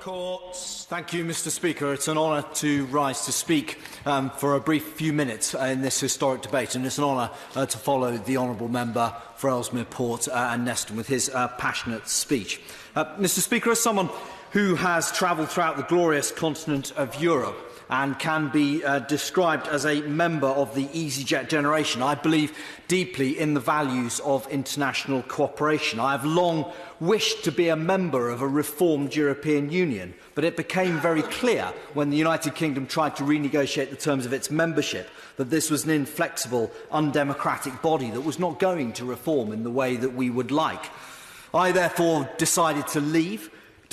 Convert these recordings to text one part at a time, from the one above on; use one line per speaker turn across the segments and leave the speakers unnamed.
Courts. Thank you, Mr. Speaker. It's an honour to rise to speak for a brief few minutes in this historic debate, and it's an honour to follow the honourable member for Ellesmere Port and Neston with his passionate speech. Mr. Speaker, as someone who has travelled throughout the glorious continent of Europe and can be described as a member of the EasyJet generation, I believe deeply in the values of international cooperation. I have long wished to be a member of a reformed European Union, but it became very clear when the United Kingdom tried to renegotiate the terms of its membership that this was an inflexible, undemocratic body that was not going to reform in the way that we would like. I therefore decided to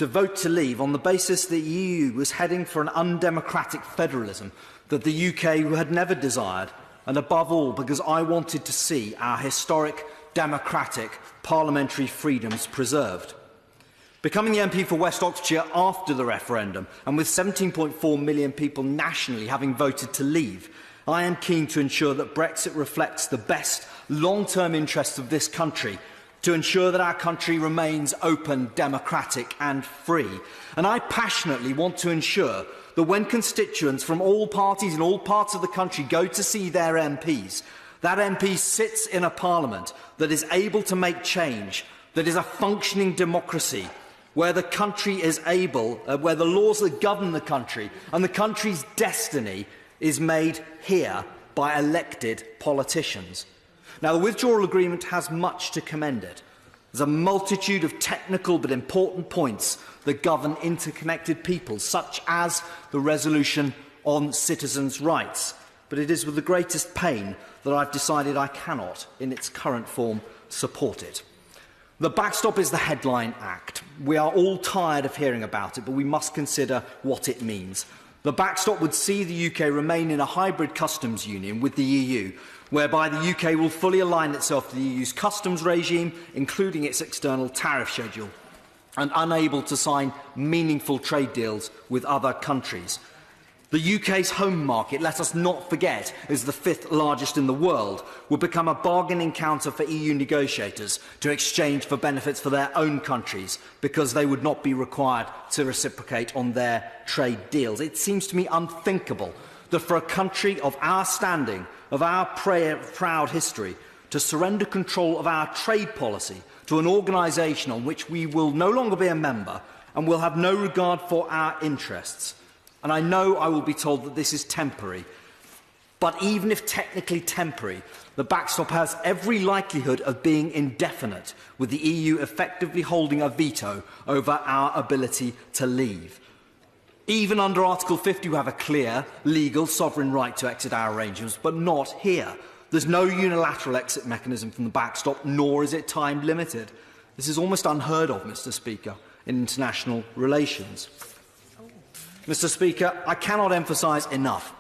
vote to leave on the basis that the EU was heading for an undemocratic federalism that the UK had never desired, and above all because I wanted to see our historic, democratic, parliamentary freedoms preserved. Becoming the MP for West Oxfordshire after the referendum, and with 17.4 million people nationally having voted to leave, I am keen to ensure that Brexit reflects the best long-term interests of this country, to ensure that our country remains open, democratic and free. And I passionately want to ensure that when constituents from all parties and all parts of the country go to see their MPs, that MP sits in a parliament that is able to make change, that is a functioning democracy, where the country is able, where the laws that govern the country and the country's destiny is made here by elected politicians. Now, the withdrawal agreement has much to commend it. There's a multitude of technical but important points that govern interconnected peoples, such as the resolution on citizens' rights. But it is with the greatest pain that I've decided I cannot, in its current form, support it. The backstop is the headline act. We are all tired of hearing about it, but we must consider what it means. The backstop would see the UK remain in a hybrid customs union with the EU, whereby the UK will fully align itself to the EU's customs regime, including its external tariff schedule, and unable to sign meaningful trade deals with other countries. The UK's home market, let us not forget, is the 5th largest in the world, will become a bargaining counter for EU negotiators to exchange for benefits for their own countries, because they would not be required to reciprocate on their trade deals. It seems to me unthinkable that for a country of our standing, of our proud history, to surrender control of our trade policy to an organisation on which we will no longer be a member and will have no regard for our interests. And I know I will be told that this is temporary, but even if technically temporary, the backstop has every likelihood of being indefinite, with the EU effectively holding a veto over our ability to leave. Even under Article 50, we have a clear, legal, sovereign right to exit our arrangements, but not here. There's no unilateral exit mechanism from the backstop, nor is it time-limited. This is almost unheard of, Mr. Speaker, in international relations. Mr. Speaker, I cannot emphasise enough.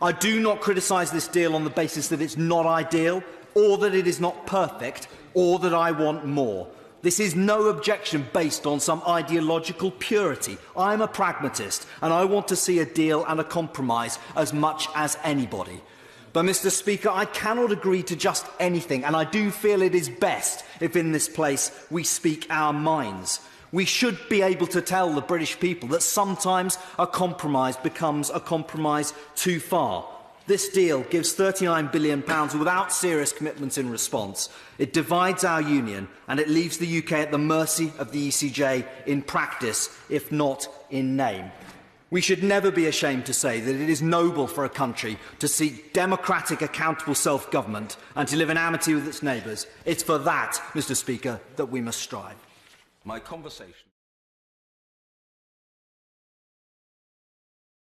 I do not criticise this deal on the basis that it's not ideal, or that it is not perfect, or that I want more. This is no objection based on some ideological purity. I am a pragmatist, and I want to see a deal and a compromise as much as anybody. But, Mr. Speaker, I cannot agree to just anything, and I do feel it is best if in this place we speak our minds. We should be able to tell the British people that sometimes a compromise becomes a compromise too far. This deal gives £39 billion without serious commitments in response. It divides our union and it leaves the UK at the mercy of the ECJ in practice, if not in name. We should never be ashamed to say that it is noble for a country to seek democratic, accountable self-government and to live in amity with its neighbours. It's for that, Mr. Speaker, that we must strive.
My conversation